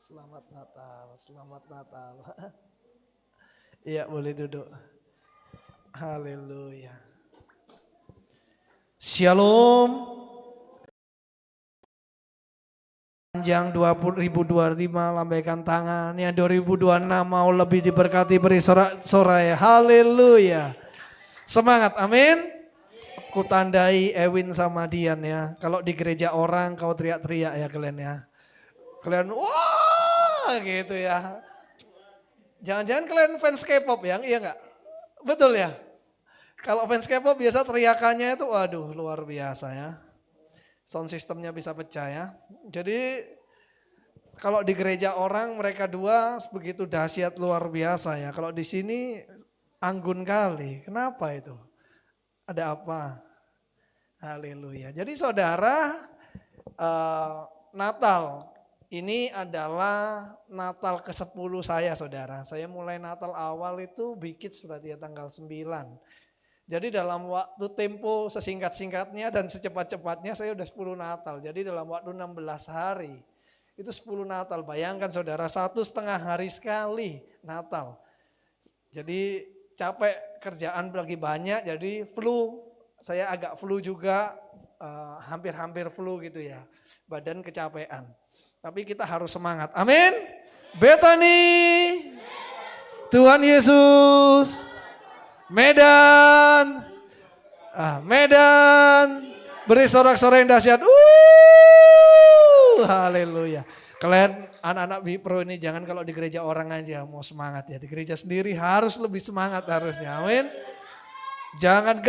Selamat Natal, selamat Natal. Iya, boleh duduk. Haleluya. Shalom. Panjang 2025, lambaikan tangan. Yang 2026 mau lebih diberkati, beri sorai. Haleluya. Semangat, amin. Ku tandai Ewin sama Dian ya. Kalau di gereja orang kau teriak-teriak ya kalian ya. Kalian wah gitu ya. Jangan-jangan kalian fans K-pop ya? Iya enggak? Betul ya? Kalau fans K-pop biasa teriakannya itu waduh luar biasa ya. Sound systemnya bisa pecah ya. Jadi kalau di gereja orang mereka dua begitu dahsyat luar biasa ya. Kalau di sini anggun kali. Kenapa itu? Ada apa? Haleluya. Jadi saudara Natal ini adalah Natal ke-10 saya saudara. Saya mulai Natal awal itu Bikits berarti ya tanggal 9. Jadi dalam waktu tempo sesingkat-singkatnya dan secepat-cepatnya saya udah 10 Natal. Jadi dalam waktu 16 hari itu 10 Natal. Bayangkan saudara 1,5 hari sekali Natal. Jadi capek kerjaan lagi banyak jadi flu. Saya agak flu juga hampir-hampir flu gitu ya. Badan kecapean. Tapi kita harus semangat. Amin. Betani. Tuhan Yesus. Medan. Medan. Beri sorak-sorai yang dahsyat. Haleluya. Kalian anak-anak Bipro ini jangan kalau di gereja orang aja mau semangat ya. Di gereja sendiri harus lebih semangat harusnya. Amin. Jangan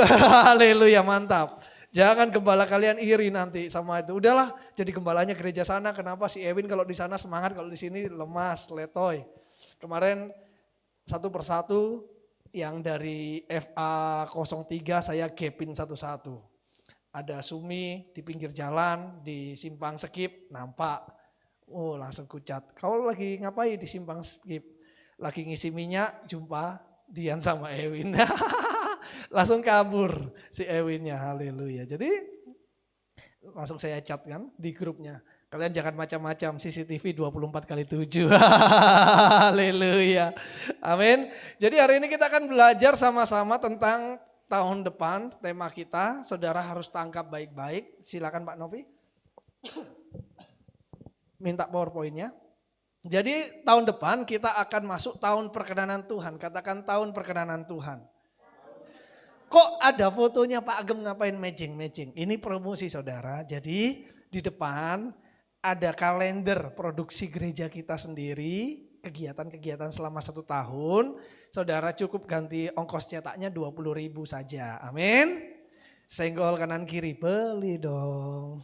haleluya mantap. Jangan gembala kalian iri nanti sama itu. Udahlah jadi gembalanya gereja sana. Kenapa si Ewin kalau di sana semangat, kalau di sini lemas, letoy. Kemarin satu persatu yang dari FA 03 saya gapin satu-satu. Ada Sumi di pinggir jalan, di simpang Skip, nampak. Oh langsung kucat. Kau lagi ngapain di simpang Skip? Lagi ngisi minyak, jumpa Dian sama Ewin. Langsung kabur si Ewinnya, haleluya. Jadi langsung saya chat kan di grupnya. Kalian jangan macam-macam, CCTV 24x7. Haleluya. Amin. Jadi hari ini kita akan belajar sama-sama tentang tahun depan. Tema kita, saudara harus tangkap baik-baik. Silakan Pak Novi. Minta PowerPoint-nya. Jadi tahun depan kita akan masuk tahun perkenanan Tuhan. Katakan tahun perkenanan Tuhan. Kok ada fotonya Pak Agem ngapain matching? Ini promosi saudara. Jadi di depan ada kalender produksi gereja kita sendiri. Kegiatan-kegiatan selama 1 tahun. Saudara cukup ganti ongkos cetaknya 20.000 saja. Amin. Senggol kanan kiri beli dong.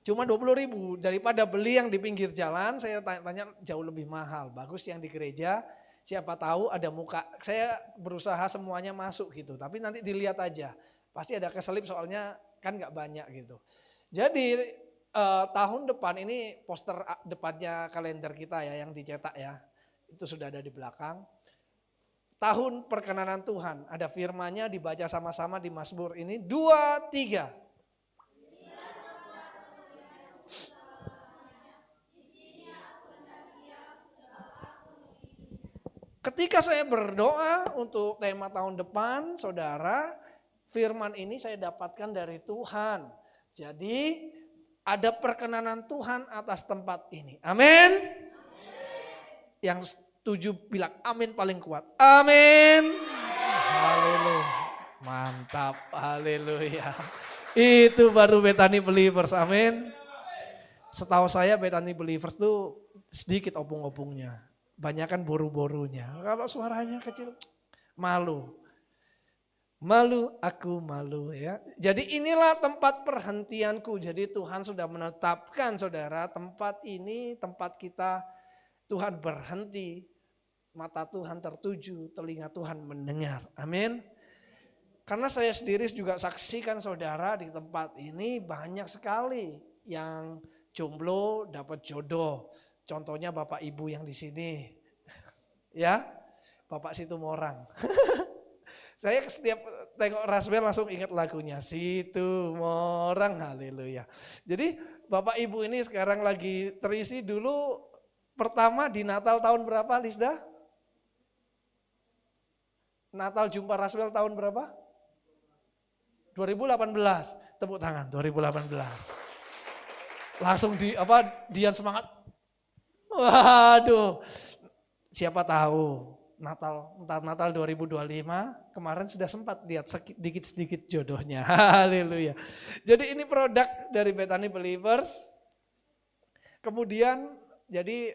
Cuma 20.000 daripada beli yang di pinggir jalan saya tanya jauh lebih mahal. Bagus yang di gereja. Siapa tahu ada muka, saya berusaha semuanya masuk gitu. Tapi nanti dilihat aja, pasti ada keselip soalnya kan gak banyak gitu. Jadi tahun depan ini poster depannya kalender kita ya yang dicetak ya. Itu sudah ada di belakang. Tahun perkenanan Tuhan, ada firman-Nya dibaca sama-sama di Mazmur ini. 2, 3. Ketika saya berdoa untuk tema tahun depan, saudara, firman ini saya dapatkan dari Tuhan. Jadi ada perkenanan Tuhan atas tempat ini. Amin. Yang setuju bilang amin paling kuat. Amin. Haleluya. Mantap. Haleluya. Itu baru Betani Believers. Amin. Setahu saya Betani Believers itu sedikit opung-opungnya. Banyak kan boru-borunya. Kalau suaranya kecil, malu. Malu, aku malu ya. Jadi inilah tempat perhentianku. Jadi Tuhan sudah menetapkan saudara tempat ini, tempat kita Tuhan berhenti. Mata Tuhan tertuju, telinga Tuhan mendengar. Amin. Karena saya sendiri juga saksikan saudara di tempat ini banyak sekali yang jomblo dapat jodoh. Contohnya Bapak Ibu yang di sini, ya, Bapak Situmorang. Saya setiap tengok Rasbel langsung ingat lagunya Situmorang, haleluya. Jadi Bapak Ibu ini sekarang lagi terisi. Dulu pertama di Natal tahun berapa, Lisda? Natal Jumpa Raswell tahun berapa? 2018. Tepuk tangan, 2018. Langsung Dian semangat. Waduh, siapa tahu Natal 2025 kemarin sudah sempat lihat sedikit-sedikit jodohnya. Haleluya. Jadi ini produk dari Bethany Believers. Kemudian jadi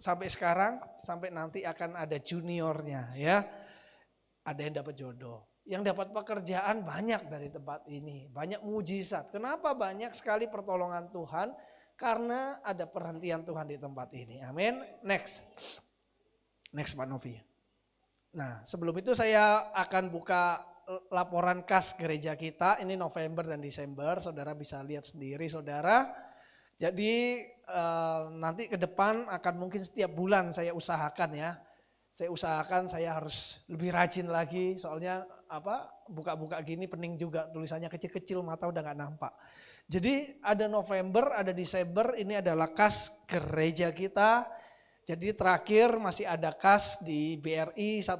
sampai sekarang, sampai nanti akan ada juniornya ya. Ada yang dapat jodoh. Yang dapat pekerjaan banyak dari tempat ini. Banyak mujizat. Kenapa banyak sekali pertolongan Tuhan? Karena ada perhentian Tuhan di tempat ini. Amin. Next Pak Novi. Nah, sebelum itu saya akan buka laporan kas gereja kita. Ini November dan Desember. Saudara bisa lihat sendiri, saudara. Jadi nanti ke depan akan mungkin setiap bulan saya usahakan ya. Saya harus lebih rajin lagi, soalnya buka-buka gini pening juga, tulisannya kecil-kecil, mata udah gak nampak. Jadi ada November, ada Desember, ini adalah kas gereja kita. Jadi terakhir masih ada kas di BRI 1,4,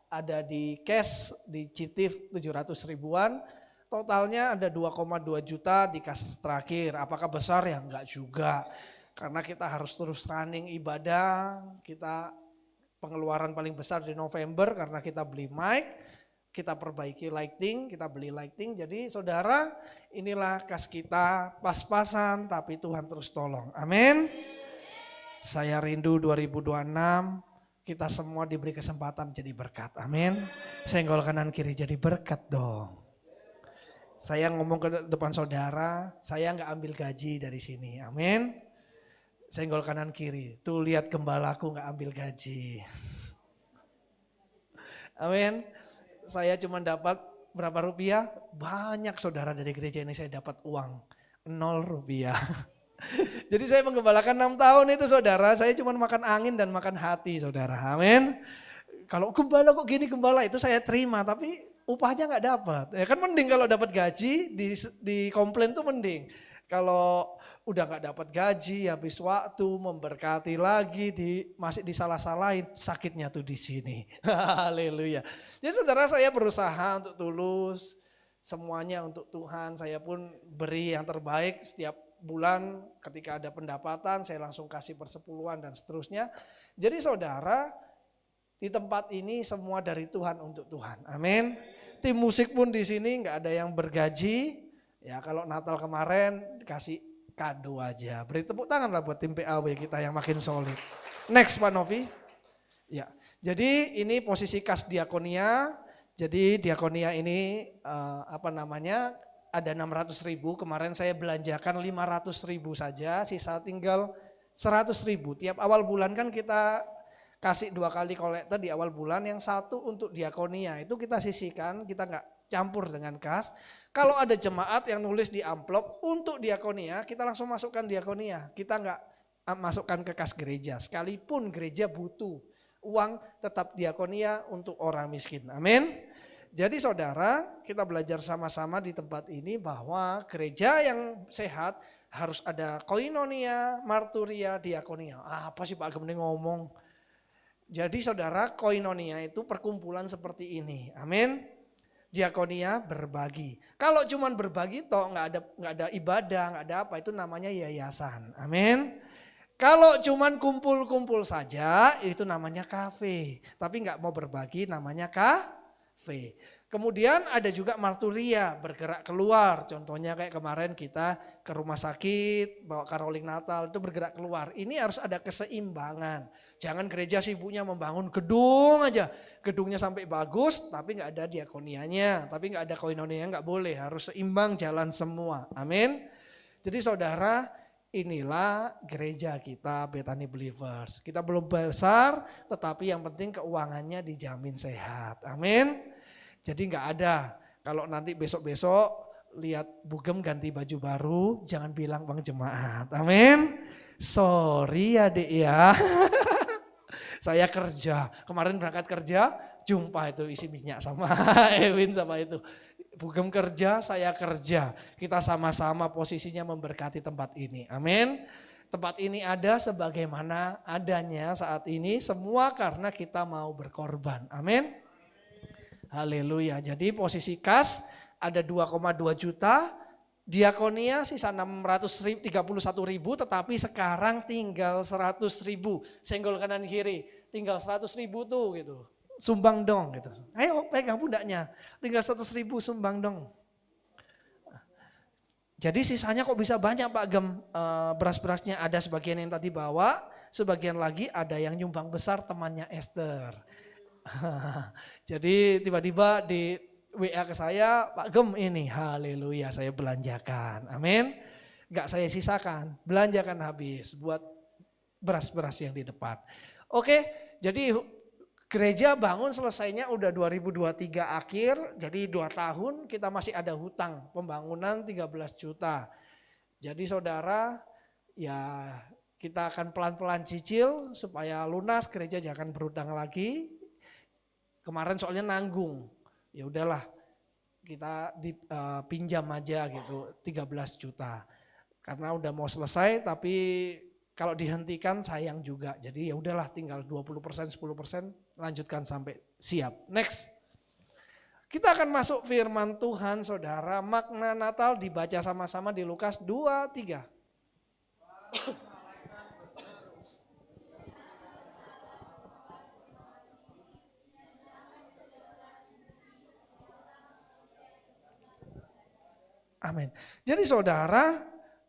ada di cash di Citif 700 ribuan, totalnya ada 2,2 juta di kas terakhir. Apakah besar? Ya enggak juga, karena kita harus terus running ibadah. Kita pengeluaran paling besar di November karena kita beli mic, kita perbaiki lighting, kita beli lighting. Jadi saudara, inilah kas kita, pas-pasan tapi Tuhan terus tolong. Amin. Saya rindu 2026 kita semua diberi kesempatan jadi berkat. Amin. Senggol kanan kiri jadi berkat dong. Saya ngomong ke depan saudara, saya nggak ambil gaji dari sini. Amin. Senggol kanan kiri, tuh lihat gembalaku gak ambil gaji. Amin. Saya cuma dapat berapa rupiah? Banyak saudara dari gereja ini saya dapat uang 0 rupiah. Jadi saya menggembalakan 6 tahun itu saudara, saya cuma makan angin dan makan hati saudara. Amin. Kalau gembala kok gini gembala, itu saya terima tapi upahnya gak dapat. Ya kan mending kalau dapat gaji di komplain tuh mending. Kalau udah gak dapat gaji, habis waktu, memberkati lagi, masih disalah-salahin, sakitnya tuh di sini. Haleluya. Jadi saudara, saya berusaha untuk tulus, semuanya untuk Tuhan. Saya pun beri yang terbaik setiap bulan, ketika ada pendapatan saya langsung kasih persepuluhan dan seterusnya. Jadi saudara, di tempat ini semua dari Tuhan untuk Tuhan. Amin. Tim musik pun di sini gak ada yang bergaji. Ya kalau Natal kemarin dikasih kado aja. Beri tepuk tangan lah buat tim PAW kita yang makin solid. Next Pak Novi. Ya, jadi ini posisi kas diakonia. Jadi diakonia ini ada 600 ribu. Kemarin saya belanjakan 500 ribu saja. Sisa tinggal 100 ribu. Tiap awal bulan kan kita kasih 2 kali kolektor di awal bulan. Yang satu untuk diakonia. Itu kita sisihkan, kita nggak campur dengan kas. Kalau ada jemaat yang nulis di amplop untuk diakonia, kita langsung masukkan diakonia. Kita enggak masukkan ke kas gereja. Sekalipun gereja butuh uang, tetap diakonia untuk orang miskin. Amin. Jadi saudara, kita belajar sama-sama di tempat ini bahwa gereja yang sehat harus ada koinonia, marturia, diakonia. Apa sih Pak Gemini ngomong? Jadi saudara, koinonia itu perkumpulan seperti ini. Amin. Diakonia berbagi. Kalau cuman berbagi toh nggak ada ibadah, nggak ada apa, itu namanya yayasan. Amin. Kalau cuman kumpul-kumpul saja itu namanya kafe. Tapi nggak mau berbagi namanya kafe. Kemudian ada juga marturia, bergerak keluar. Contohnya kayak kemarin kita ke rumah sakit, bawa karoling Natal, itu bergerak keluar. Ini harus ada keseimbangan. Jangan gereja sibuknya membangun gedung aja. Gedungnya sampai bagus, tapi gak ada diakonianya. Tapi gak ada koinonianya, gak boleh. Harus seimbang jalan semua. Amin. Jadi saudara, inilah gereja kita Bethany Believers. Kita belum besar, tetapi yang penting keuangannya dijamin sehat. Amin. Jadi nggak ada, kalau nanti besok-besok lihat Bugem ganti baju baru, jangan bilang Bang Jemaat. Amin. Sorry ya Dek ya. Saya kerja, kemarin berangkat kerja, jumpa itu isi minyak sama Ewin sama itu. Bugem kerja, saya kerja. Kita sama-sama posisinya memberkati tempat ini. Amin. Tempat ini ada sebagaimana adanya saat ini semua karena kita mau berkorban. Amin. Haleluya. Jadi posisi kas ada 2,2 juta. Diakonia sisa 631.000 tetapi sekarang tinggal 100.000. Senggol kanan kiri tinggal 100.000 tuh gitu. Sumbang dong gitu. Ayo pegang pundaknya. Tinggal 100.000 sumbang dong. Jadi sisanya kok bisa banyak Pak Gem, beras-berasnya ada sebagian yang tadi bawa, sebagian lagi ada yang nyumbang besar temannya Esther. Jadi tiba-tiba di WA ke saya, Pak Gem ini, haleluya saya belanjakan, amin. Gak saya sisakan, belanjakan habis buat beras-beras yang di depan. Oke, jadi gereja bangun selesainya udah 2023 akhir, jadi 2 tahun kita masih ada hutang pembangunan 13 juta. Jadi saudara, ya kita akan pelan-pelan cicil supaya lunas, gereja jangan berhutang lagi. Kemarin soalnya nanggung, ya udahlah kita pinjam aja gitu 13 juta. Karena udah mau selesai tapi kalau dihentikan sayang juga. Jadi ya udahlah tinggal 20%, 10% lanjutkan sampai siap. Next. Kita akan masuk firman Tuhan saudara. Makna Natal dibaca sama-sama di Lukas 2:3. Amin. Jadi saudara,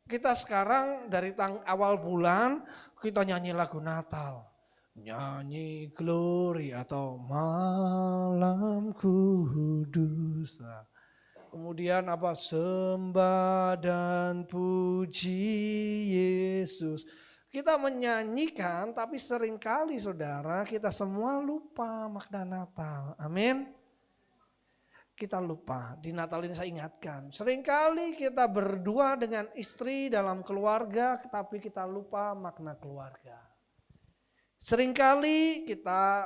kita sekarang dari awal bulan kita nyanyi lagu Natal. Nyanyi glory atau malam kudus. Kemudian apa? Sembah dan puji Yesus. Kita menyanyikan tapi seringkali saudara kita semua lupa makna Natal. Amin. Kita lupa, di Natal ini saya ingatkan. Seringkali kita berdua dengan istri dalam keluarga, tapi kita lupa makna keluarga. Seringkali kita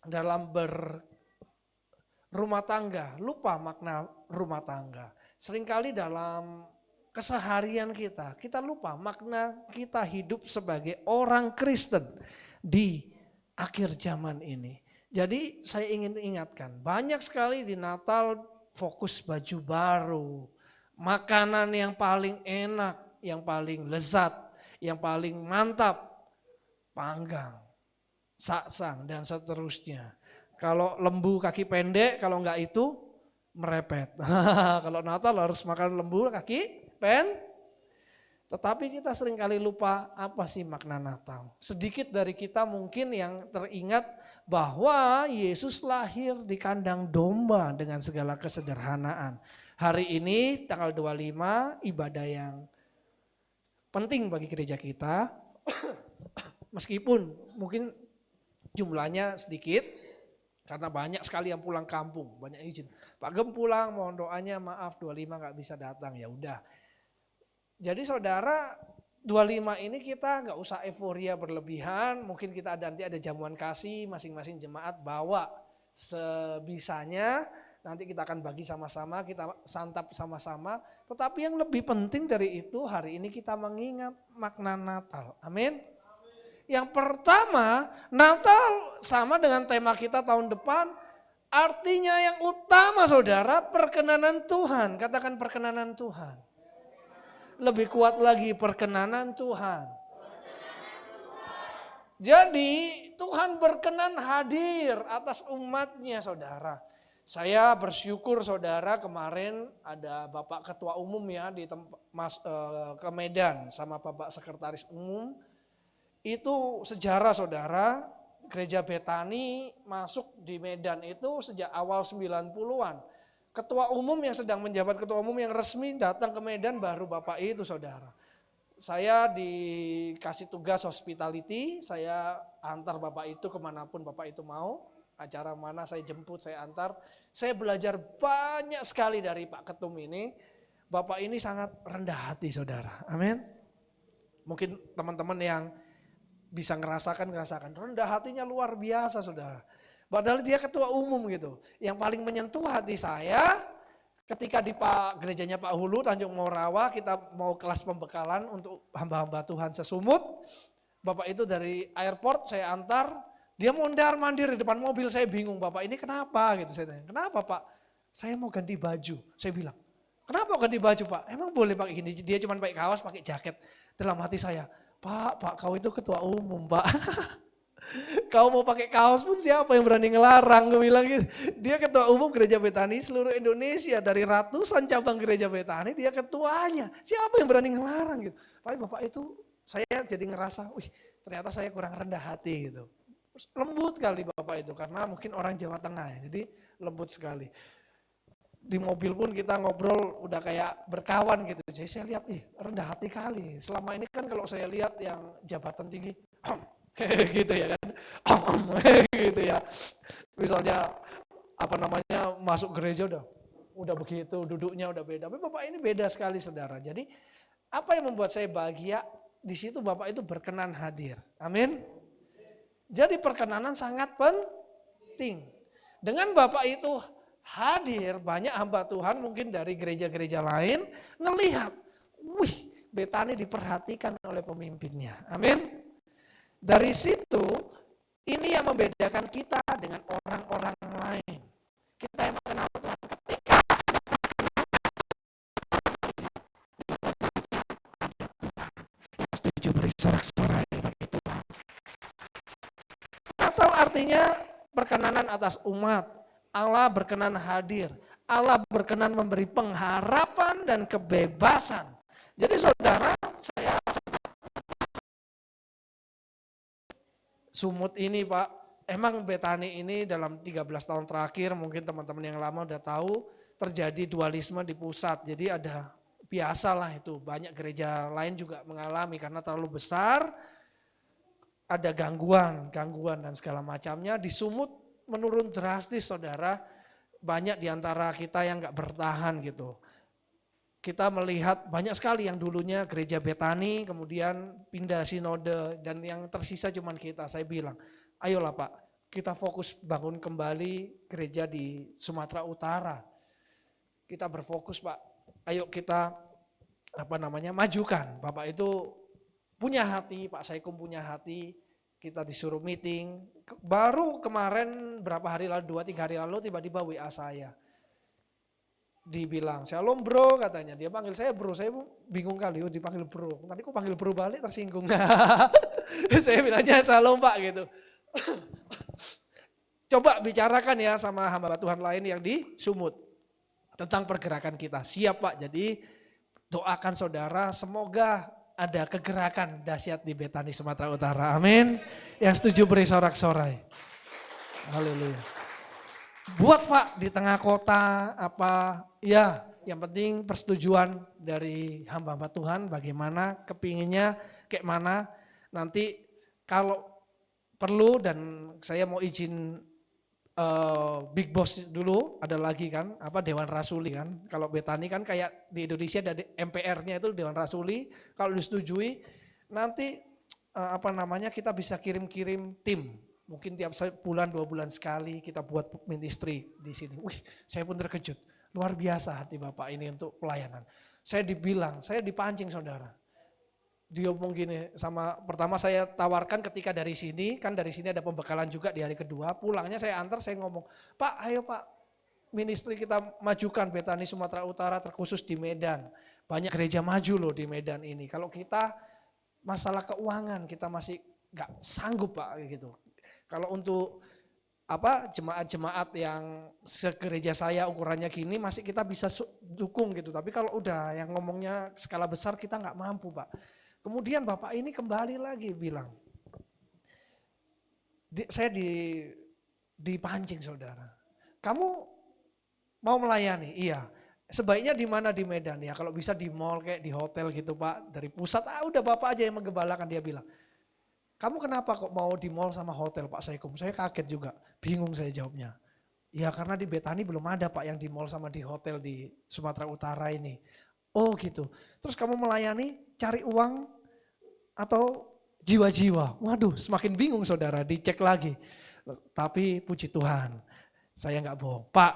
dalam berumah tangga, lupa makna rumah tangga. Seringkali dalam keseharian kita lupa makna kita hidup sebagai orang Kristen di akhir zaman ini. Jadi saya ingin ingatkan, banyak sekali di Natal fokus baju baru, makanan yang paling enak, yang paling lezat, yang paling mantap, panggang, saksang dan seterusnya. Kalau lembu kaki pendek, kalau enggak itu merepet. Kalau Natal harus makan lembu kaki pendek. Tetapi kita seringkali lupa apa sih makna Natal. Sedikit dari kita mungkin yang teringat bahwa Yesus lahir di kandang domba dengan segala kesederhanaan. Hari ini tanggal 25 ibadah yang penting bagi gereja kita. Meskipun mungkin jumlahnya sedikit karena banyak sekali yang pulang kampung, banyak izin. Pak Gem pulang, mohon doanya maaf 25 gak bisa datang, ya udah. Jadi saudara 25 ini kita nggak usah euforia berlebihan, mungkin kita nanti ada jamuan kasih, masing-masing jemaat bawa sebisanya, nanti kita akan bagi sama-sama, kita santap sama-sama. Tetapi yang lebih penting dari itu hari ini kita mengingat makna Natal, amin. Yang pertama, Natal sama dengan tema kita tahun depan, artinya yang utama saudara perkenanan Tuhan, katakan perkenanan Tuhan. Lebih kuat lagi perkenanan Tuhan. Jadi Tuhan berkenan hadir atas umatnya saudara. Saya bersyukur saudara kemarin ada Bapak Ketua Umum ya di ke Medan sama Bapak Sekretaris Umum. Itu sejarah saudara, Gereja Betani masuk di Medan itu sejak awal 90-an. Ketua umum yang sedang menjabat ketua umum yang resmi datang ke Medan baru Bapak itu saudara. Saya dikasih tugas hospitality, saya antar Bapak itu kemanapun Bapak itu mau. Acara mana saya jemput, saya antar. Saya belajar banyak sekali dari Pak Ketum ini. Bapak ini sangat rendah hati saudara, amin. Mungkin teman-teman yang bisa ngerasakan rendah hatinya luar biasa saudara. Padahal dia ketua umum gitu. Yang paling menyentuh hati saya ketika di gerejanya Pak Hulu, Tanjung Morawa, kita mau kelas pembekalan untuk hamba-hamba Tuhan sesumut. Bapak itu dari airport saya antar, dia mondar-mandir di depan mobil, saya bingung, Bapak ini kenapa gitu. Saya tanya, kenapa Pak? Saya mau ganti baju. Saya bilang, kenapa ganti baju Pak? Emang boleh pakai gini? Dia cuma pakai kaos, pakai jaket. Dalam hati saya, Pak kau itu ketua umum Pak. Kau mau pakai kaos pun siapa yang berani ngelarang, gue bilang gitu. Dia ketua umum Gereja Betani seluruh Indonesia, dari ratusan cabang Gereja Betani dia ketuanya. Siapa yang berani ngelarang gitu. Tapi Bapak itu saya jadi ngerasa, wih ternyata saya kurang rendah hati gitu. Lembut kali Bapak itu karena mungkin orang Jawa Tengah ya, jadi lembut sekali. Di mobil pun kita ngobrol udah kayak berkawan gitu. Jadi saya lihat, rendah hati kali. Selama ini kan kalau saya lihat yang jabatan tinggi, gitu ya kan, gitu ya. Misalnya apa namanya masuk gereja udah begitu, duduknya udah beda. Tapi Bapak ini beda sekali saudara. Jadi apa yang membuat saya bahagia di situ Bapak itu berkenan hadir. Amin. Jadi perkenanan sangat penting. Dengan Bapak itu hadir, banyak hamba Tuhan mungkin dari gereja-gereja lain ngelihat, wih Betani diperhatikan oleh pemimpinnya. Amin. Dari situ, ini yang membedakan kita dengan orang-orang lain. Kita yang mengenal Tuhan ketika yang setuju beri sorak-sorai bagi Tuhan. Natal artinya perkenanan atas umat. Allah berkenan hadir. Allah berkenan memberi pengharapan dan kebebasan. Jadi saudara, saya Sumut ini Pak, emang Betani ini dalam 13 tahun terakhir mungkin teman-teman yang lama udah tahu terjadi dualisme di pusat. Jadi ada biasalah itu, banyak gereja lain juga mengalami karena terlalu besar, ada gangguan dan segala macamnya. Di Sumut menurun drastis saudara, banyak diantara kita yang gak bertahan gitu. Kita melihat banyak sekali yang dulunya gereja Betani, kemudian pindah sinode, dan yang tersisa cuman kita. Saya bilang, ayolah Pak, kita fokus bangun kembali gereja di Sumatera Utara. Kita berfokus Pak, ayo kita majukan. Bapak itu punya hati, Pak Saikum punya hati, kita disuruh meeting. Baru kemarin berapa hari lalu, 2-3 hari lalu tiba-tiba WA saya. Dibilang, shalom bro katanya, dia panggil saya bro, saya bingung kali, dipanggil bro, nanti kok panggil bro balik tersinggung. Saya bilangnya shalom Pak gitu. Coba bicarakan ya sama hamba Tuhan lain yang di Sumut tentang pergerakan kita. Siap Pak, jadi doakan saudara semoga ada kegerakan dahsyat di Betani Sumatera Utara. Amin. Yang setuju beri sorak-sorai. Haleluya. Buat Pak di tengah kota ya yang penting persetujuan dari hamba-hamba Tuhan bagaimana kepinginnya kayak mana. Nanti kalau perlu dan saya mau izin Big Boss dulu, ada lagi kan Dewan Rasuli kan. Kalau Betani kan kayak di Indonesia ada MPR-nya itu Dewan Rasuli, kalau disetujui nanti kita bisa kirim-kirim tim. Mungkin tiap bulan 2 bulan sekali kita buat ministry di sini. Wih, saya pun terkejut. Luar biasa hati Bapak ini untuk pelayanan. Saya dipancing saudara. Dia ngomong gini pertama saya tawarkan ketika dari sini, kan dari sini ada pembekalan juga di hari kedua. Pulangnya saya antar, saya ngomong, Pak ayo Pak, ministry kita majukan Betani Sumatera Utara terkhusus di Medan. Banyak gereja maju loh di Medan ini. Kalau kita masalah keuangan kita masih gak sanggup Pak gitu. Kalau untuk jemaat-jemaat yang segereja saya ukurannya gini masih kita bisa dukung gitu. Tapi kalau udah yang ngomongnya skala besar kita nggak mampu Pak. Kemudian Bapak ini kembali lagi bilang, saya dipancing saudara. Kamu mau melayani? Iya. Sebaiknya di mana di Medan ya? Kalau bisa di mall kayak di hotel gitu Pak. Dari pusat udah Bapak aja yang menggembalakan, dia bilang. Kamu kenapa kok mau di mall sama hotel Pak Saikum? Saya kaget juga, bingung saya jawabnya. Ya karena di Betani belum ada Pak yang di mall sama di hotel di Sumatera Utara ini. Oh gitu, terus kamu melayani cari uang atau jiwa-jiwa? Waduh semakin bingung saudara, dicek lagi. Tapi puji Tuhan, saya nggak bohong. Pak,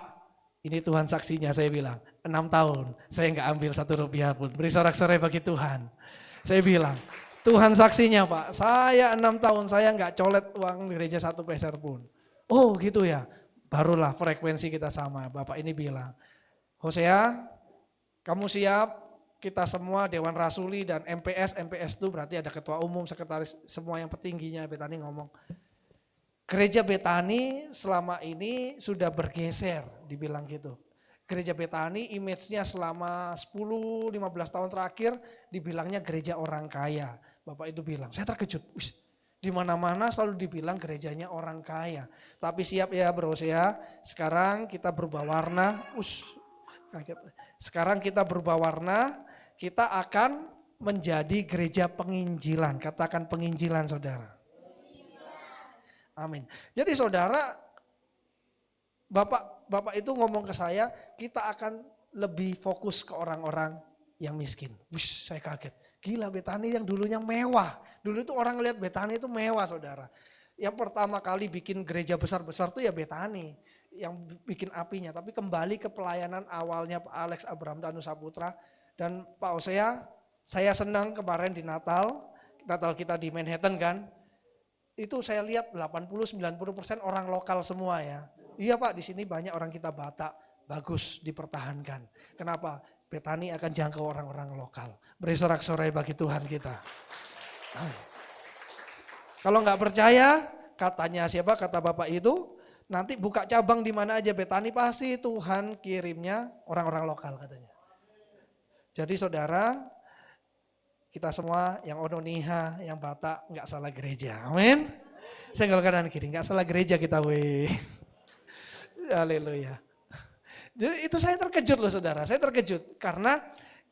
ini Tuhan saksinya, saya bilang 6 tahun saya nggak ambil 1 rupiah pun. Beri sorak-sorai bagi Tuhan. Saya bilang, Tuhan saksinya Pak, saya 6 tahun saya nggak colet uang gereja 1 peser pun. Oh gitu ya, barulah frekuensi kita sama. Bapak ini bilang, Hosea, kamu siap? Kita semua Dewan Rasuli dan MPS itu berarti ada ketua umum, sekretaris, semua yang petingginya Betani ngomong. Gereja Betani selama ini sudah bergeser, dibilang gitu. Gereja Betani image-nya selama 10-15 tahun terakhir dibilangnya gereja orang kaya. Bapak itu bilang, saya terkejut. Di mana-mana selalu dibilang gerejanya orang kaya. Tapi siap ya bro ya, sekarang kita berubah warna. Sekarang kita berubah warna, kita akan menjadi gereja penginjilan. Katakan penginjilan saudara. Amin. Jadi saudara, Bapak itu ngomong ke saya, kita akan lebih fokus ke orang-orang yang miskin. Wush, saya kaget. Gila, Betani yang dulunya mewah. Dulu itu orang lihat Betani itu mewah saudara. Yang pertama kali bikin gereja besar-besar tuh ya Betani. Yang bikin apinya. Tapi kembali ke pelayanan awalnya Pak Alex Abraham Tanu Saputra. Dan Pak Hosea, saya senang kemarin di Natal kita di Manhattan kan. Itu saya lihat 80-90% orang lokal semua ya. Iya Pak, di sini banyak orang kita Batak, bagus dipertahankan. Kenapa? Betani akan jangkau orang-orang lokal. Beri sorak-sorai bagi Tuhan kita. Kalau nggak percaya, katanya siapa? Kata Bapak itu, nanti buka cabang di mana aja Betani pasti Tuhan kirimnya orang-orang lokal katanya. Jadi saudara, kita semua yang Ononiha, yang Batak nggak salah gereja. Amin. Senggol kanan kiri, nggak salah gereja kita weh. Haleluya. Jadi itu saya terkejut loh saudara, saya terkejut karena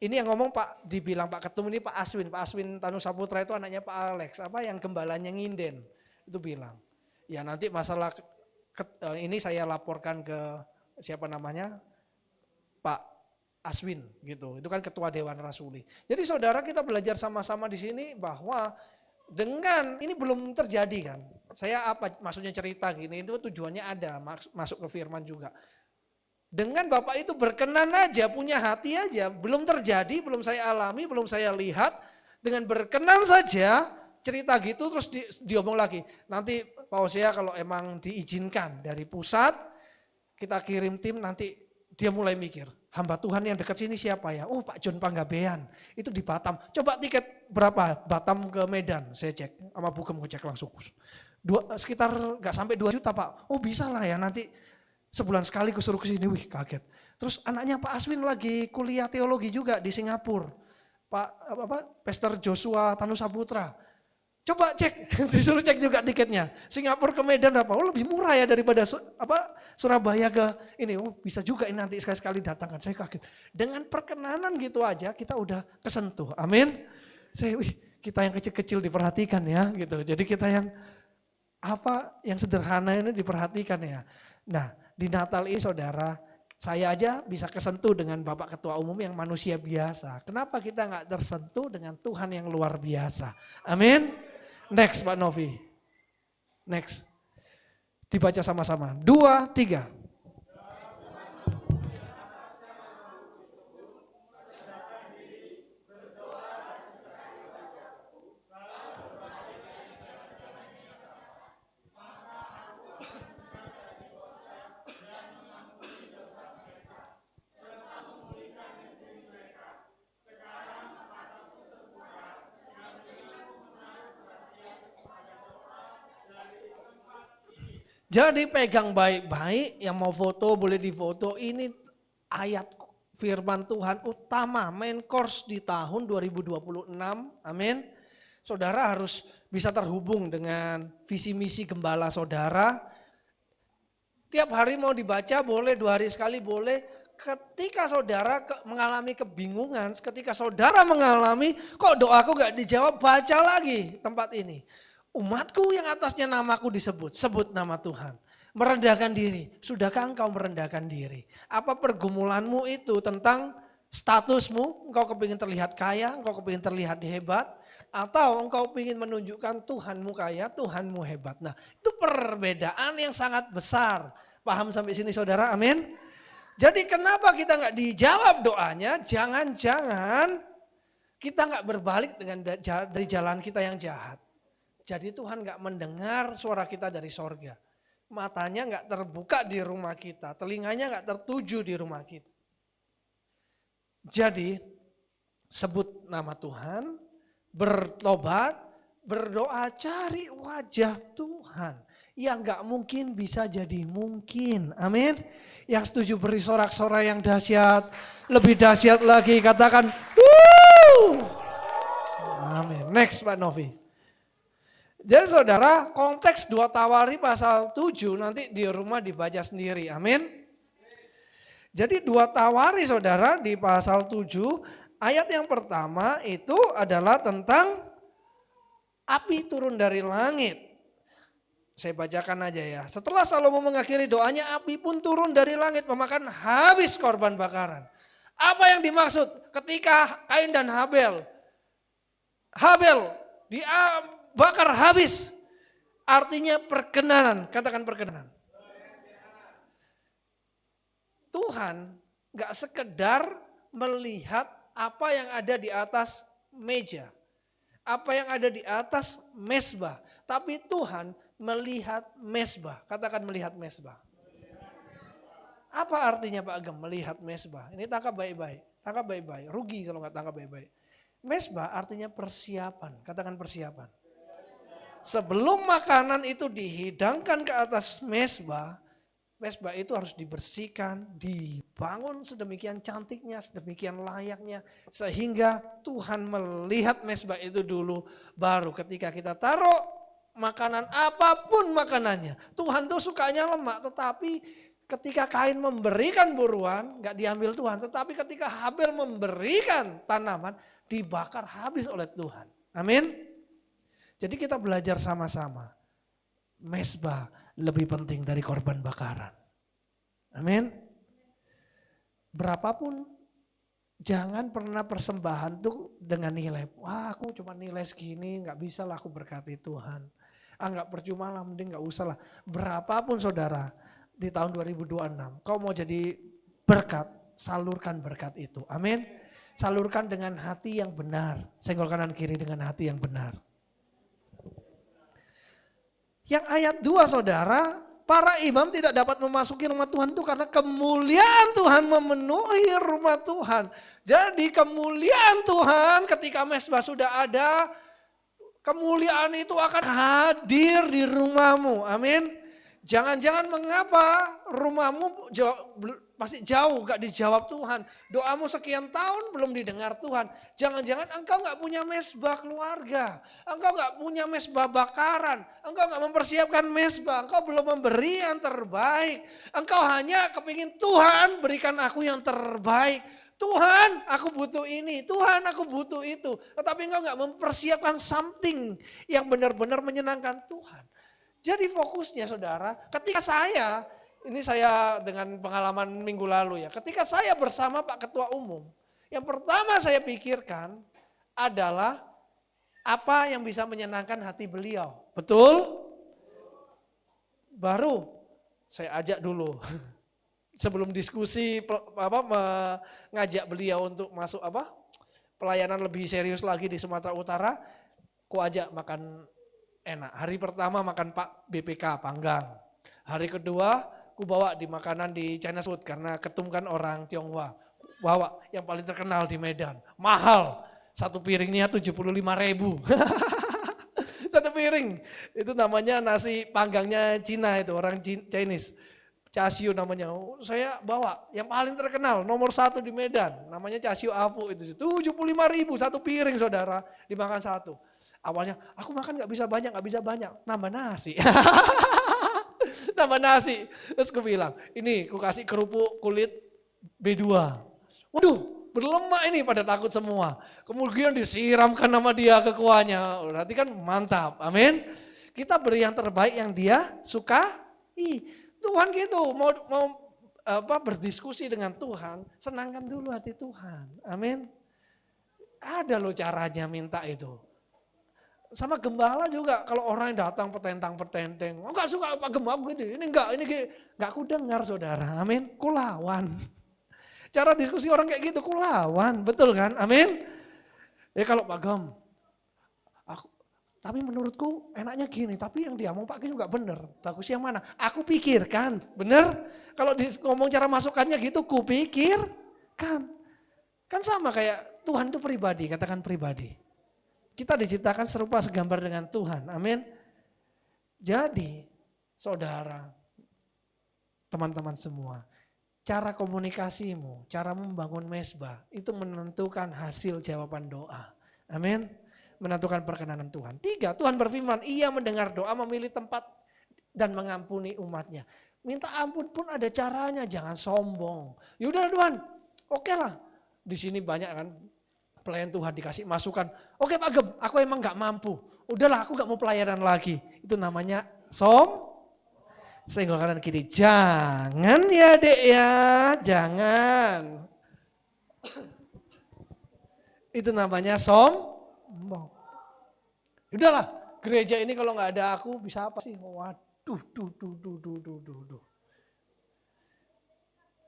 ini yang ngomong dibilang Pak Ketum ini Pak Aswin Tanu Saputra itu anaknya Pak Alex, yang gembalanya nginden, itu bilang. Ya nanti masalah ini saya laporkan ke siapa namanya, Pak Aswin gitu, itu kan ketua Dewan Rasuli. Jadi saudara kita belajar sama-sama di sini bahwa dengan ini belum terjadi kan. Saya maksudnya cerita gini, itu tujuannya ada, masuk ke firman juga. Dengan Bapak itu berkenan aja, punya hati aja, belum terjadi, belum saya alami, belum saya lihat. Dengan berkenan saja, cerita gitu terus diomong lagi. Nanti Pak Hosea kalau emang diizinkan dari pusat, kita kirim tim nanti dia mulai mikir. Hamba Tuhan yang dekat sini siapa ya? Oh Pak John Panggabean, itu di Batam. Coba tiket berapa? Batam ke Medan, saya cek. Sama Bugem ngecek langsung. Sekitar gak sampai 2 juta Pak. Oh bisa lah ya nanti sebulan sekali kusuruh ke sini, wih kaget. Terus anaknya Pak Aswin lagi kuliah teologi juga di Singapura. Pastor Joshua Tanu Saputra. Coba cek, disuruh cek juga tiketnya. Singapura ke Medan berapa? Oh lebih murah ya daripada Surabaya ke ini. Oh bisa juga ini nanti sekali-sekali datangkan. Saya kaget. Dengan perkenanan gitu aja kita udah kesentuh. Amin. Kita yang kecil-kecil diperhatikan ya gitu. Jadi kita yang yang sederhana ini diperhatikan ya. Nah di Natal ini saudara, saya aja bisa kesentuh dengan Bapak Ketua Umum yang manusia biasa. Kenapa kita nggak tersentuh dengan Tuhan yang luar biasa? Amin. Next Pak Novi. Next. Dibaca sama-sama. 2, 3. Jadi pegang baik-baik, yang mau foto boleh difoto. Ini ayat firman Tuhan utama, main course di tahun 2026, amin. Saudara harus bisa terhubung dengan visi misi gembala saudara. Tiap hari mau dibaca boleh, 2 hari sekali boleh. Ketika saudara mengalami kebingungan, ketika saudara mengalami kok doaku gak dijawab, baca lagi tempat ini. Umatku yang atasnya namaku disebut, sebut nama Tuhan. Merendahkan diri, sudahkah engkau merendahkan diri? Apa pergumulanmu itu tentang statusmu, engkau kepingin terlihat kaya, engkau kepingin terlihat hebat, atau engkau ingin menunjukkan Tuhanmu kaya, Tuhanmu hebat. Nah, itu perbedaan yang sangat besar. Paham sampai sini saudara? Amin. Jadi kenapa kita nggak dijawab doanya? Jangan-jangan kita nggak berbalik dari jalan kita yang jahat. Jadi Tuhan nggak mendengar suara kita dari sorga. Matanya nggak terbuka di rumah kita, telinganya nggak tertuju di rumah kita. Jadi sebut nama Tuhan, bertobat, berdoa, cari wajah Tuhan. Yang gak mungkin bisa jadi mungkin. Amin. Yang setuju beri sorak-sorai yang dahsyat. Lebih dahsyat lagi katakan wuh. Amin. Next Pak Novi. Jadi saudara, konteks 2 Tawari pasal 7 nanti di rumah dibaca sendiri. Amin. Jadi 2 Tawari saudara di pasal 7 ayat yang pertama itu adalah tentang api turun dari langit. Saya bacakan aja ya. Setelah Salomo mengakhiri doanya, api pun turun dari langit memakan habis korban bakaran. Apa yang dimaksud ketika Kain dan Habel dibakar habis? Artinya perkenanan, katakan perkenanan. Tuhan gak sekedar melihat apa yang ada di atas meja, apa yang ada di atas mezbah, tapi Tuhan melihat mezbah. Katakan melihat mezbah. Apa artinya Pak Agam melihat mezbah? Ini tangkap baik-baik. Tangkap baik-baik. Rugi kalau nggak tangkap baik-baik. Mezbah artinya persiapan. Katakan persiapan. Sebelum makanan itu dihidangkan ke atas mezbah, mezbah itu harus dibersihkan, dibangun sedemikian cantiknya, sedemikian layaknya. Sehingga Tuhan melihat mezbah itu dulu. Baru ketika kita taruh makanan apapun makanannya. Tuhan tuh sukanya lemak, tetapi ketika Kain memberikan buruan, gak diambil Tuhan. Tetapi ketika Habel memberikan tanaman, dibakar habis oleh Tuhan. Amin. Jadi kita belajar sama-sama. Mezbah lebih penting dari korban bakaran. Amin. Berapapun, jangan pernah persembahan tuh dengan nilai, wah aku cuma nilai segini, gak bisa lah aku berkati Tuhan. Enggak percuma lah, mending gak usah lah. Berapapun saudara, di tahun 2026, kau mau jadi berkat, salurkan berkat itu. Amin. Salurkan dengan hati yang benar. Senggol kanan kiri dengan hati yang benar. Yang ayat 2 saudara, para imam tidak dapat memasuki rumah Tuhan itu karena kemuliaan Tuhan memenuhi rumah Tuhan. Jadi kemuliaan Tuhan ketika mezbah sudah ada, kemuliaan itu akan hadir di rumahmu. Amin. Jangan-jangan mengapa rumahmu pasti jauh gak dijawab Tuhan. Doamu sekian tahun belum didengar Tuhan. Jangan-jangan engkau gak punya mezbah keluarga. Engkau gak punya mezbah bakaran. Engkau gak mempersiapkan mezbah. Engkau belum memberi yang terbaik. Engkau hanya kepingin Tuhan berikan aku yang terbaik. Tuhan aku butuh ini, Tuhan aku butuh itu. Tetapi engkau gak mempersiapkan something yang benar-benar menyenangkan Tuhan. Jadi fokusnya saudara, ketika saya dengan pengalaman minggu lalu ya, ketika saya bersama Pak Ketua Umum, yang pertama saya pikirkan adalah apa yang bisa menyenangkan hati beliau. Betul? Baru saya ajak dulu. Sebelum diskusi mengajak beliau untuk masuk pelayanan lebih serius lagi di Sumatera Utara, ku ajak makan enak. Hari pertama makan Pak BPK panggang. Hari kedua ku bawa di makanan di China Food karena Ketum kan orang Tionghoa. Bawa yang paling terkenal di Medan. Mahal. Satu piringnya 75.000. Satu piring. Itu namanya nasi panggangnya Cina itu, orang Chinese. Chasiu namanya. Saya bawa yang paling terkenal, nomor 1 di Medan. Namanya Chasiu Afu itu. 75.000 satu piring saudara, dimakan satu. Awalnya aku makan gak bisa banyak, nambah nasi. Nambah nasi. Terus aku bilang, ini aku kasih kerupuk kulit B2. Waduh, berlemak ini pada takut semua. Kemudian disiramkan nama dia ke kuahnya. Berarti kan mantap, amin. Kita beri yang terbaik yang dia sukai. Tuhan gitu, mau berdiskusi dengan Tuhan, senangkan dulu hati Tuhan. Amin. Ada loh caranya minta itu. Sama gembala juga, kalau orang yang datang petentang-petenteng, enggak suka Pak Gembala ini enggak aku dengar saudara, amin, kulawan. Cara diskusi orang kayak gitu, kulawan, betul kan, amin. Ya kalau Pak Gem, tapi menurutku enaknya gini, tapi yang dia mau Pak Gem juga bener, bagus yang mana? Aku pikirkan, bener? Kalau ngomong cara masukannya gitu, kupikirkan. Kan sama kayak Tuhan itu pribadi, katakan pribadi. Kita diciptakan serupa segambar dengan Tuhan. Amin. Jadi, saudara, teman-teman semua, cara komunikasimu, cara membangun mezbah, itu menentukan hasil jawaban doa. Amin. Menentukan perkenanan Tuhan. 3, Tuhan berfirman, Ia mendengar doa, memilih tempat dan mengampuni umatnya. Minta ampun pun ada caranya, jangan sombong. Yaudah Tuhan, oke lah. Di sini banyak kan pelayan Tuhan dikasih masukan. Oke Pak Gem, aku emang gak mampu. Udahlah aku gak mau pelayanan lagi. Itu namanya senggol kanan kiri. Jangan ya dek ya, jangan. Itu namanya sombong. Udahlah, gereja ini kalau gak ada aku bisa apa sih? Waduh, duh.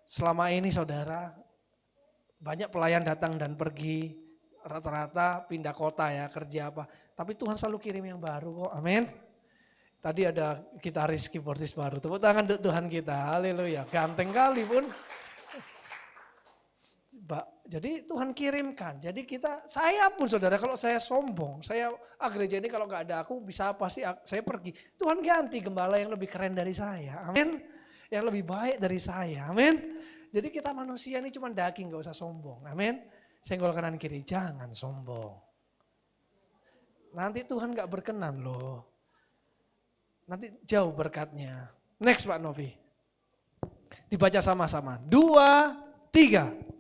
Selama ini saudara, banyak pelayan datang dan pergi. Rata-rata pindah kota ya, kerja apa. Tapi Tuhan selalu kirim yang baru kok, amin. Tadi ada gitaris, keyboardis baru. Tepuk tangan untuk Tuhan kita, haleluya. Ganteng kali pun. Jadi Tuhan kirimkan. Jadi saya pun saudara kalau saya sombong, gereja ini kalau gak ada aku bisa apa sih, saya pergi. Tuhan ganti gembala yang lebih keren dari saya, amin. Yang lebih baik dari saya, amin. Jadi kita manusia ini cuma daging, gak usah sombong, amin. Senggol kanan kiri, jangan sombong. Nanti Tuhan gak berkenan loh. Nanti jauh berkatnya. Next Pak Novi. Dibaca sama-sama. 2, 3.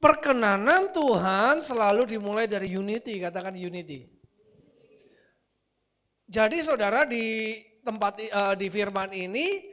Perkenanan Tuhan selalu dimulai dari unity, katakan unity. Jadi saudara di di firman ini,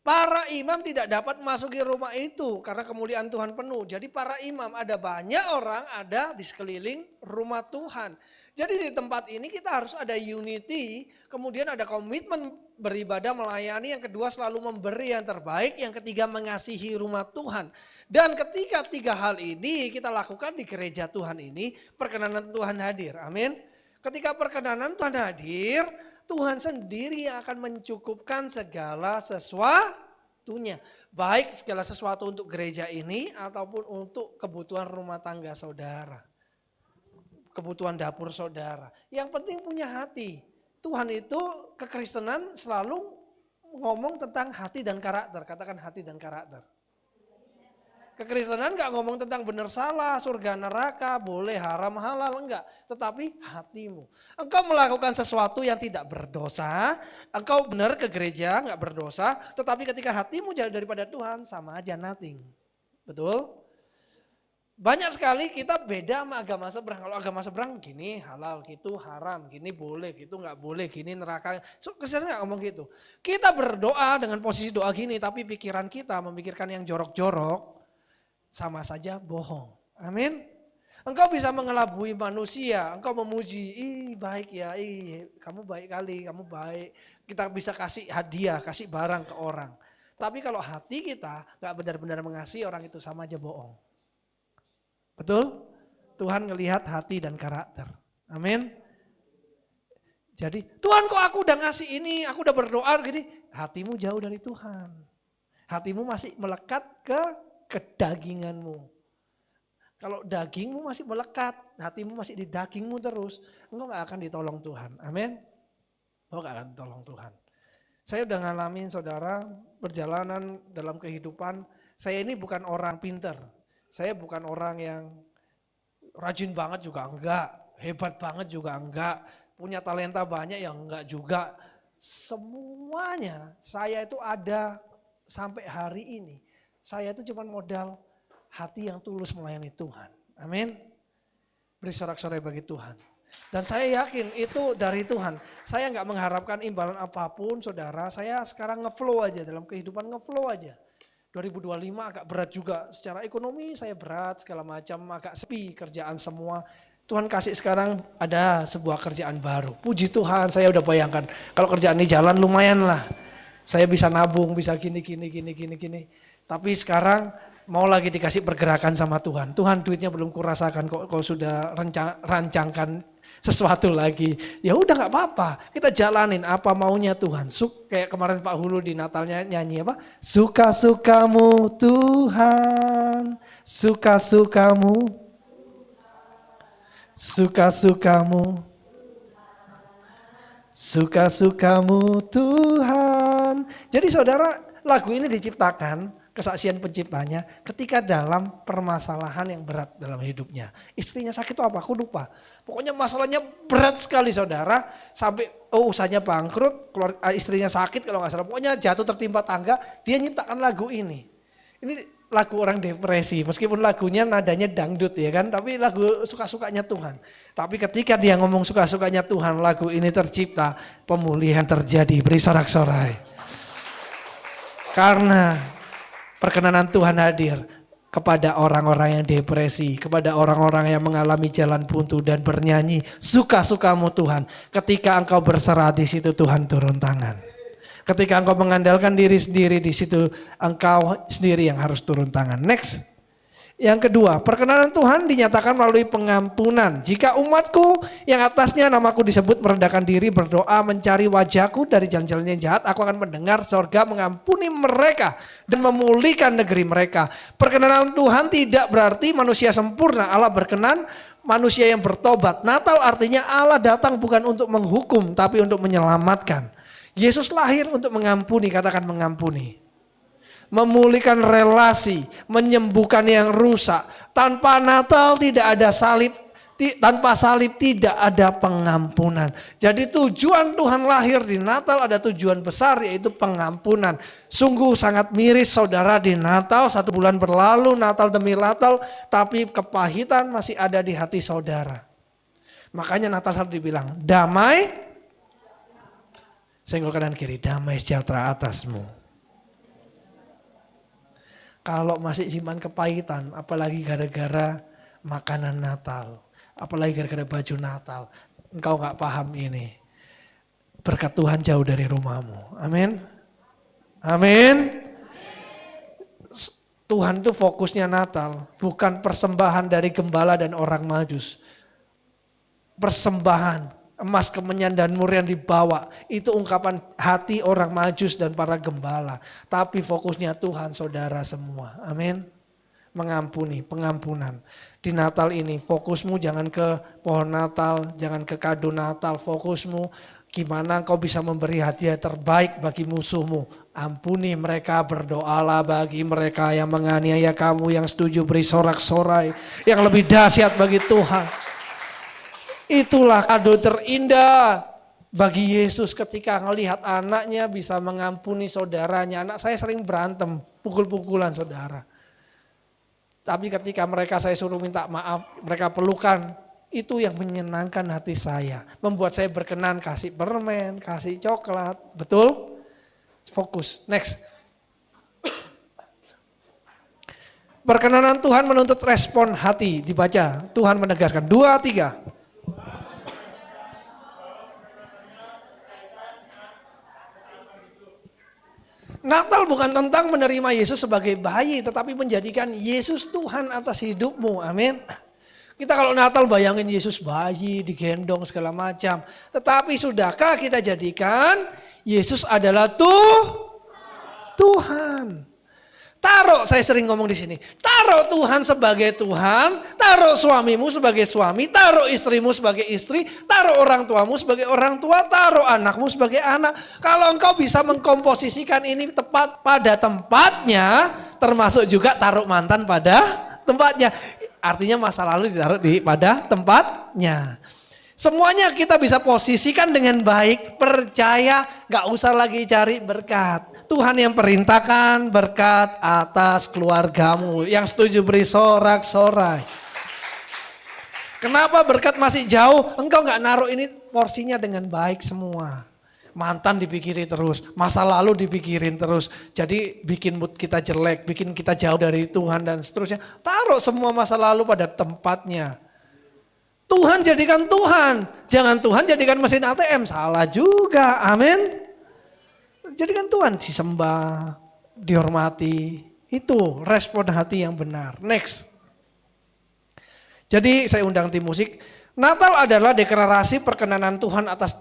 para imam tidak dapat masuki rumah itu karena kemuliaan Tuhan penuh. Jadi para imam, ada banyak orang ada di sekeliling rumah Tuhan. Jadi di tempat ini kita harus ada unity, kemudian ada komitmen beribadah, melayani, yang kedua selalu memberi yang terbaik, yang ketiga mengasihi rumah Tuhan. Dan ketika 3 hal ini kita lakukan di gereja Tuhan ini, perkenanan Tuhan hadir, amin. Ketika perkenanan Tuhan hadir, Tuhan sendiri yang akan mencukupkan segala sesuatunya. Baik segala sesuatu untuk gereja ini ataupun untuk kebutuhan rumah tangga saudara. Kebutuhan dapur saudara. Yang penting punya hati. Tuhan itu kekristenan selalu ngomong tentang hati dan karakter. Katakan hati dan karakter. Kekristenan gak ngomong tentang benar salah, surga neraka, boleh haram halal, enggak. Tetapi hatimu. Engkau melakukan sesuatu yang tidak berdosa, engkau benar ke gereja gak berdosa, tetapi ketika hatimu jauh daripada Tuhan sama aja nothing. Betul? Banyak sekali kita beda sama agama seberang. Kalau agama seberang gini halal, gitu haram, gini boleh, gitu gak boleh, gini neraka. Kristen gak ngomong gitu. Kita berdoa dengan posisi doa gini, tapi pikiran kita memikirkan yang jorok-jorok, sama saja bohong. Amin. Engkau bisa mengelabui manusia, engkau memuji, baik ya, kamu baik kali, kamu baik. Kita bisa kasih hadiah, kasih barang ke orang. Tapi kalau hati kita gak benar-benar mengasihi orang itu sama aja bohong. Betul? Tuhan ngelihat hati dan karakter. Amin. Jadi Tuhan kok aku udah ngasih ini, aku udah berdoa gini. Hatimu jauh dari Tuhan. Hatimu masih melekat ke kedaginganmu. Kalau dagingmu masih melekat, hatimu masih di dagingmu terus, engkau gak akan ditolong Tuhan. Amin. Engkau gak akan ditolong Tuhan. Saya udah ngalamin saudara, perjalanan dalam kehidupan, saya ini bukan orang pinter. Saya bukan orang yang rajin banget juga enggak, hebat banget juga enggak, punya talenta banyak yang enggak juga. Semuanya saya itu ada sampai hari ini. Saya itu cuma modal hati yang tulus melayani Tuhan. Amin. Beri sorak-sorai bagi Tuhan. Dan saya yakin itu dari Tuhan. Saya enggak mengharapkan imbalan apapun saudara. Saya sekarang ngeflow aja dalam kehidupan, ngeflow aja. 2025 agak berat juga secara ekonomi, saya berat segala macam, agak sepi kerjaan semua. Tuhan kasih sekarang ada sebuah kerjaan baru. Puji Tuhan, saya udah bayangkan kalau kerjaan ini jalan lumayan lah. Saya bisa nabung, bisa gini. Tapi sekarang mau lagi dikasih pergerakan sama Tuhan. Tuhan, duitnya belum kurasakan kok kau sudah rancangkan sesuatu lagi. Ya udah nggak apa-apa, kita jalanin apa maunya Tuhan. Kayak kemarin Pak Hulu di Natalnya nyanyi apa? Suka-sukamu Tuhan, suka-sukamu, suka-sukamu, suka-sukamu Tuhan. Jadi saudara, lagu ini diciptakan, kesaksian penciptanya ketika dalam permasalahan yang berat dalam hidupnya. Istrinya sakit atau apa? Aku lupa. Pokoknya masalahnya berat sekali saudara. Sampai usahanya bangkrut, istrinya sakit kalau nggak salah. Pokoknya jatuh tertimpa tangga, dia nyiptakan lagu ini. Ini lagu orang depresi. Meskipun lagunya nadanya dangdut ya kan. Tapi lagu suka-sukanya Tuhan. Tapi ketika dia ngomong suka-sukanya Tuhan, lagu ini tercipta, pemulihan terjadi. Beri sorak-sorai. Karena perkenanan Tuhan hadir kepada orang-orang yang depresi, kepada orang-orang yang mengalami jalan buntu dan bernyanyi, suka-sukamu Tuhan. Ketika engkau berserah di situ Tuhan turun tangan. Ketika engkau mengandalkan diri sendiri di situ engkau sendiri yang harus turun tangan. Next. Yang kedua, perkenanan Tuhan dinyatakan melalui pengampunan. Jika umatku yang atasnya namaku disebut merendahkan diri, berdoa, mencari wajahku dari jalan-jalan yang jahat, aku akan mendengar sorga mengampuni mereka dan memulihkan negeri mereka. Perkenanan Tuhan tidak berarti manusia sempurna. Allah berkenan manusia yang bertobat. Natal artinya Allah datang bukan untuk menghukum tapi untuk menyelamatkan. Yesus lahir untuk mengampuni, katakan mengampuni. Memulihkan relasi, menyembuhkan yang rusak. Tanpa Natal tidak ada salib, tanpa salib tidak ada pengampunan. Jadi tujuan Tuhan lahir di Natal ada tujuan besar yaitu pengampunan. Sungguh sangat miris saudara di Natal, 1 bulan berlalu Natal demi Natal, tapi kepahitan masih ada di hati saudara. Makanya Natal selalu dibilang damai, senggol kanan kiri, damai sejahtera atasmu. Kalau masih simpan kepahitan, apalagi gara-gara makanan Natal, apalagi gara-gara baju Natal, engkau gak paham ini. Berkat Tuhan jauh dari rumahmu. Amin. Amin. Tuhan itu fokusnya Natal, bukan persembahan dari gembala dan orang Majus. Persembahan. Emas, kemenyan, dan mur yang dibawa. Itu ungkapan hati orang Majus dan para gembala. Tapi fokusnya Tuhan saudara semua. Amin. Mengampuni, pengampunan. Di Natal ini fokusmu jangan ke pohon Natal, jangan ke kado Natal. Fokusmu gimana kau bisa memberi hadiah terbaik bagi musuhmu. Ampuni mereka, berdoalah bagi mereka yang menganiaya kamu, yang setuju beri sorak-sorai. Yang lebih dahsyat bagi Tuhan. Itulah kado terindah bagi Yesus ketika melihat anaknya bisa mengampuni saudaranya. Anak saya sering berantem, pukul-pukulan saudara. Tapi ketika mereka saya suruh minta maaf, mereka pelukan. Itu yang menyenangkan hati saya. Membuat saya berkenan kasih permen, kasih coklat. Betul? Fokus. Next. Perkenanan Tuhan menuntut respon hati. Dibaca, Tuhan menegaskan. 2, 3. Natal bukan tentang menerima Yesus sebagai bayi, tetapi menjadikan Yesus Tuhan atas hidupmu. Amin. Kita kalau Natal bayangin Yesus bayi, digendong segala macam. Tetapi sudahkah kita jadikan Yesus adalah Tuhan? Taruh, saya sering ngomong di sini, taruh Tuhan sebagai Tuhan, taruh suamimu sebagai suami, taruh istrimu sebagai istri, taruh orang tuamu sebagai orang tua, taruh anakmu sebagai anak. Kalau engkau bisa mengkomposisikan ini tepat pada tempatnya, termasuk juga taruh mantan pada tempatnya. Artinya masa lalu ditaruh pada tempatnya. Semuanya kita bisa posisikan dengan baik, percaya, gak usah lagi cari berkat. Tuhan yang perintahkan berkat atas keluargamu. Yang setuju beri sorak-sorai. Kenapa berkat masih jauh? Engkau gak naruh ini porsinya dengan baik semua. Mantan dipikirin terus, masa lalu dipikirin terus. Jadi bikin mood kita jelek, bikin kita jauh dari Tuhan dan seterusnya. Taruh semua masa lalu pada tempatnya. Tuhan jadikan Tuhan, jangan Tuhan jadikan mesin ATM, salah juga, amin. Jadikan Tuhan disembah, dihormati, itu respon hati yang benar. Next. Jadi saya undang tim musik, Natal adalah deklarasi perkenanan Tuhan atas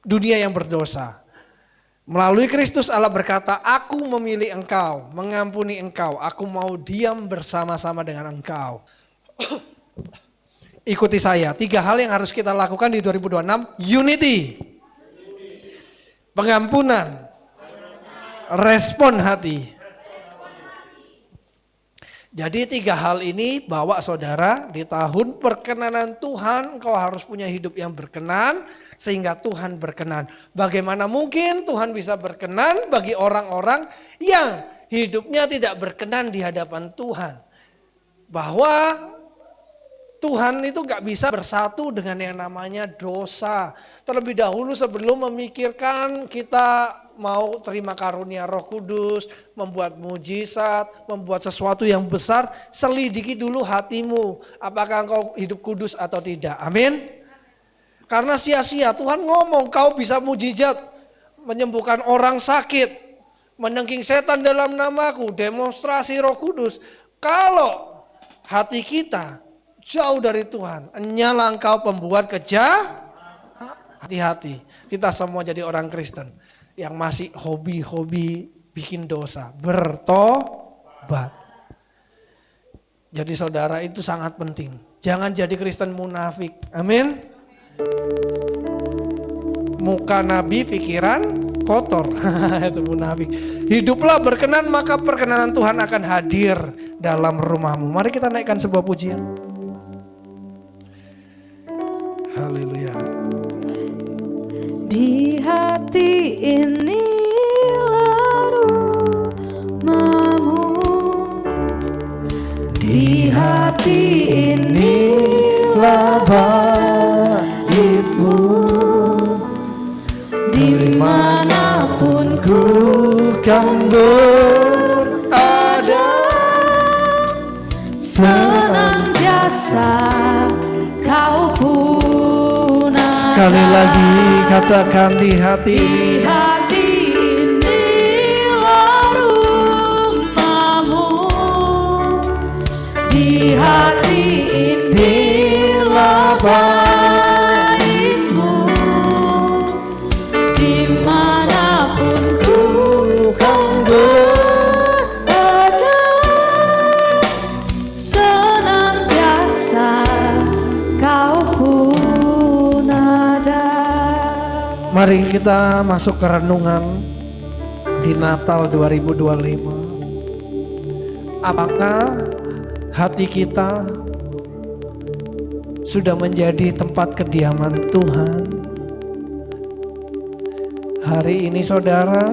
dunia yang berdosa. Melalui Kristus Allah berkata, aku memilih engkau, mengampuni engkau, aku mau diam bersama-sama dengan engkau. Ikuti saya, 3 hal yang harus kita lakukan di 2026, unity, pengampunan, respon hati. Jadi 3 hal ini bawa saudara di tahun perkenanan Tuhan, engkau harus punya hidup yang berkenan sehingga Tuhan berkenan. Bagaimana mungkin Tuhan bisa berkenan bagi orang-orang yang hidupnya tidak berkenan di hadapan Tuhan. Bahwa Tuhan itu gak bisa bersatu dengan yang namanya dosa. Terlebih dahulu sebelum memikirkan kita mau terima karunia Roh Kudus, membuat mujizat, membuat sesuatu yang besar, selidiki dulu hatimu. Apakah engkau hidup kudus atau tidak. Amin. Karena sia-sia Tuhan ngomong kau bisa mujizat, menyembuhkan orang sakit, menengking setan dalam namaku, demonstrasi Roh Kudus. Kalau hati kita jauh dari Tuhan, nyala engkau pembuat hati-hati. Kita semua jadi orang Kristen yang masih hobi-hobi bikin dosa, bertobat. Jadi saudara itu sangat penting. Jangan jadi Kristen munafik. Amin. Muka nabi, pikiran kotor. Itu munafik. Hiduplah berkenan, maka perkenanan Tuhan akan hadir dalam rumahmu. Mari kita naikkan sebuah pujian. Haleluya. Di hati inilah rumahmu, di hati inilah baitmu, dimanapun ku kan berada, senantiasa kau pun. Sekali lagi katakan di hati inilah rumahmu, di hati inilah baitmu, dimanapun ku kan berada, senantiasa kau pun ada. Mari kita masuk ke renungan di Natal 2025. Apakah hati kita sudah menjadi tempat kediaman Tuhan? Hari ini saudara,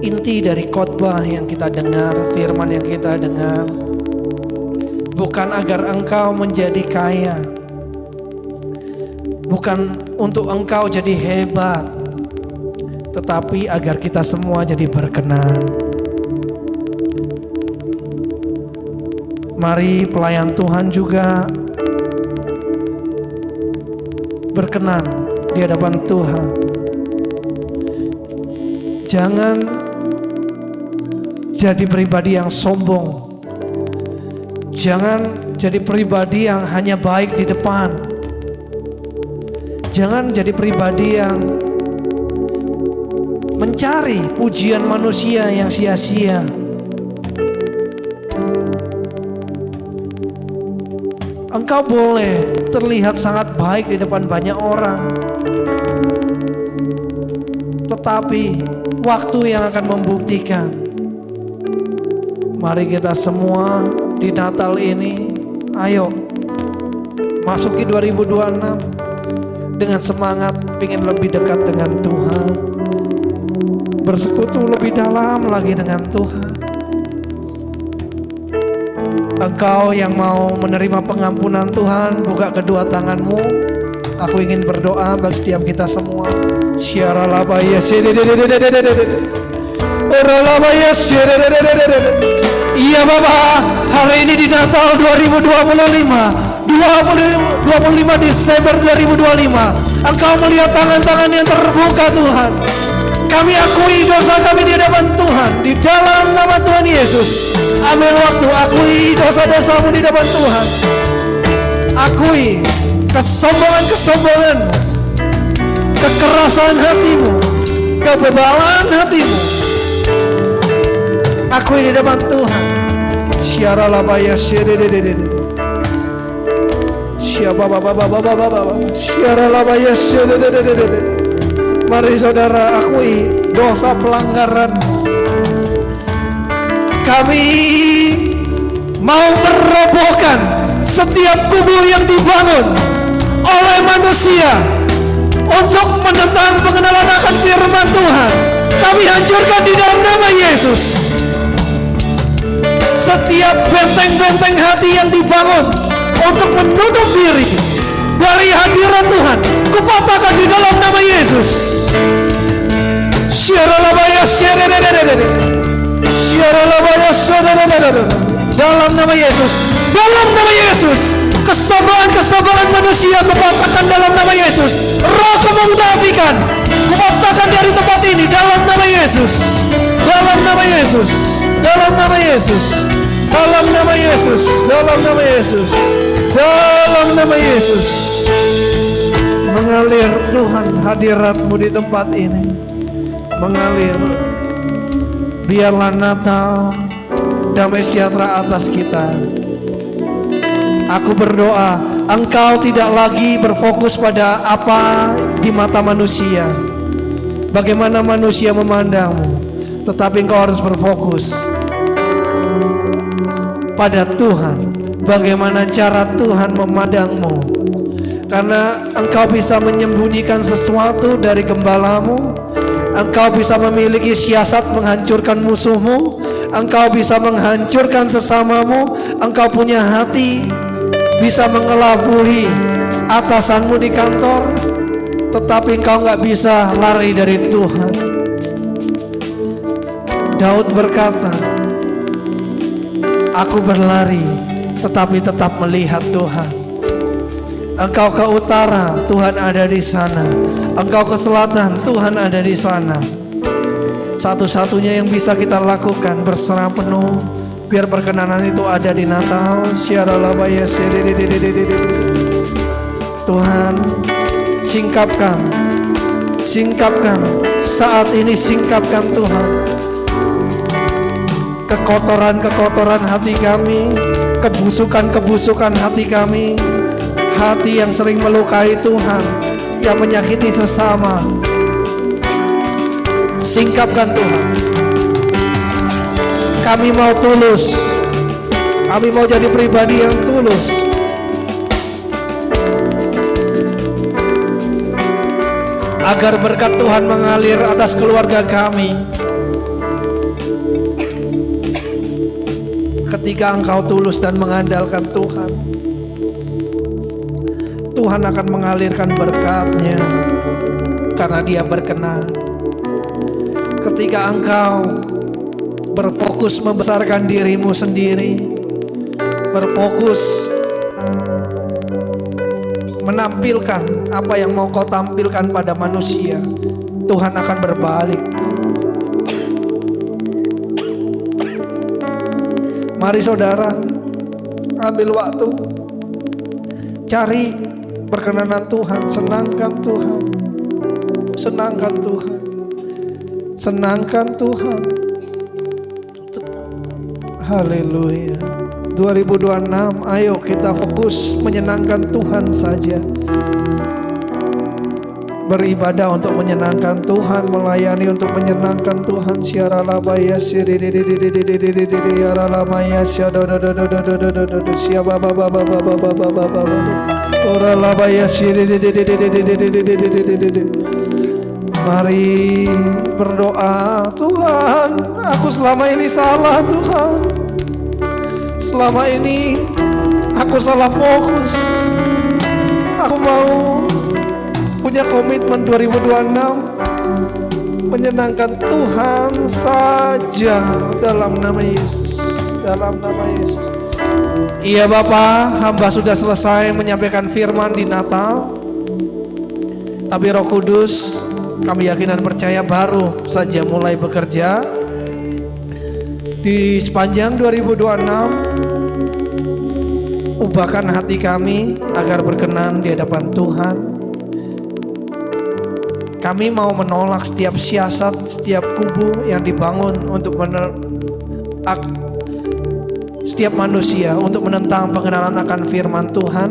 inti dari khotbah yang kita dengar, firman yang kita dengar, bukan agar engkau menjadi kaya, bukan untuk engkau jadi hebat, tetapi agar kita semua jadi berkenan. Mari pelayan Tuhan juga berkenan di hadapan Tuhan. Jangan jadi pribadi yang sombong. Jangan jadi pribadi yang hanya baik di depan. Jangan jadi pribadi yang mencari pujian manusia yang sia-sia. Engkau boleh terlihat sangat baik di depan banyak orang, tetapi waktu yang akan membuktikan. Mari kita semua di Natal ini, ayo masuki 2026 dengan semangat ingin lebih dekat dengan Tuhan, bersekutu lebih dalam lagi dengan Tuhan. Engkau yang mau menerima pengampunan Tuhan, buka kedua tanganmu. Aku ingin berdoa bagi setiap kita semua. Iya Bapak, hari ini di Natal 25 Desember 2025, Engkau melihat tangan-tangan yang terbuka Tuhan. Kami akui dosa kami di hadapan Tuhan, di dalam nama Tuhan Yesus. Ambil waktu, akui dosa-dosamu di hadapan Tuhan. Akui kesombongan-kesombongan, kekerasan hatimu, kebebalan hatimu. Akui di depan Tuhan. Syaralabaya syedededede. Syaralabaya syedededede. Mari saudara akui dosa pelanggaran. Kami mau merobohkan setiap kubu yang dibangun oleh manusia untuk menentang pengenalan akan firman Tuhan. Kami hancurkan di dalam nama Yesus. Setiap benteng-benteng hati yang dibangun untuk menutup diri dari hadirat Tuhan, kupatahkan di dalam nama Yesus. Syaralabaya syedededede. Syaralabaya syedededede. Dalam nama Yesus, dalam nama Yesus, kesombongan-kesombongan manusia kupatahkan dalam nama Yesus. Roh kemunafikan kupatahkan dari tempat ini dalam nama Yesus. Dalam nama Yesus. Dalam nama Yesus. Dalam nama Yesus. Dalam nama Yesus. Dalam nama Yesus. Mengalir Tuhan hadirat-Mu di tempat ini. Mengalir. Biarlah Natal damai sejahtera atas kita. Aku berdoa Engkau tidak lagi berfokus pada apa di mata manusia, bagaimana manusia memandangmu, tetapi Engkau harus berfokus pada Tuhan, bagaimana cara Tuhan memandangmu. Karena Engkau bisa menyembunyikan sesuatu dari gembalamu, Engkau bisa memiliki siasat menghancurkan musuhmu, Engkau bisa menghancurkan sesamamu, Engkau punya hati bisa mengelabui atasanmu di kantor, tetapi Engkau gak bisa lari dari Tuhan. Daud berkata, aku berlari tetapi tetap melihat Tuhan. Engkau ke utara, Tuhan ada di sana. Engkau ke selatan, Tuhan ada di sana. Satu-satunya yang bisa kita lakukan berserah penuh, biar perkenanan itu ada di Natal. Tuhan, singkapkan saat ini, singkapkan Tuhan kekotoran hati kami, kebusukan hati kami, hati yang sering melukai Tuhan, yang menyakiti sesama. Singkapkan Tuhan. Kami mau tulus, kami mau jadi pribadi yang tulus. Agar berkat Tuhan mengalir atas keluarga kami. Ketika engkau tulus dan mengandalkan Tuhan, Tuhan akan mengalirkan berkat-Nya karena Dia berkenan. Ketika engkau berfokus membesarkan dirimu sendiri, berfokus menampilkan apa yang mau kau tampilkan pada manusia, Tuhan akan berbalik. Mari saudara, ambil waktu, cari perkenanan Tuhan, senangkan Tuhan, senangkan Tuhan. Senangkan Tuhan. Haleluya. 2026, ayo kita fokus menyenangkan Tuhan saja. Beribadah untuk menyenangkan Tuhan, melayani untuk menyenangkan Tuhan. Syaralabaya syiririririririririririririraralabaya syadodododododododododod syababababababababababab oralabaya syiririririririririririririr. Mari berdoa, Tuhan, aku selama ini salah Tuhan. Selama ini aku salah fokus. Aku mau punya komitmen 2026 menyenangkan Tuhan saja dalam nama Yesus. Dalam nama Yesus. Iya Bapa, hamba sudah selesai menyampaikan firman di Natal. Tapi Roh Kudus, kami yakin dan percaya baru saja mulai bekerja di sepanjang 2026. Ubahkan hati kami agar berkenan di hadapan Tuhan. Kami mau menolak setiap siasat, setiap kubu yang dibangun untuk setiap manusia untuk menentang pengenalan akan firman Tuhan.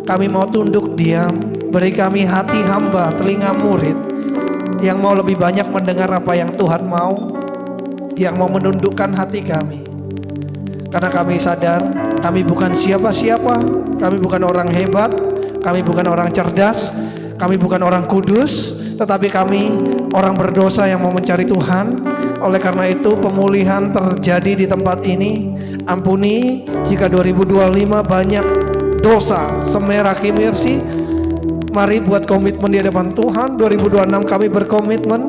Kami mau tunduk diam. Beri kami hati hamba, telinga murid yang mau lebih banyak mendengar apa yang Tuhan mau, yang mau menundukkan hati kami. Karena kami sadar kami bukan siapa-siapa, kami bukan orang hebat, kami bukan orang cerdas, kami bukan orang kudus, tetapi kami orang berdosa yang mau mencari Tuhan. Oleh karena itu pemulihan terjadi di tempat ini. Ampuni jika 2025 banyak dosa semerah kimirsi. Mari buat komitmen di hadapan Tuhan. 2026 kami berkomitmen,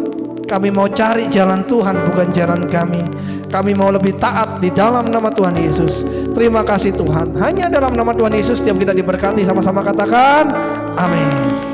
kami mau cari jalan Tuhan, bukan jalan kami. Kami mau lebih taat di dalam nama Tuhan Yesus. Terima kasih Tuhan. Hanya dalam nama Tuhan Yesus setiap kita diberkati. Sama-sama katakan amin.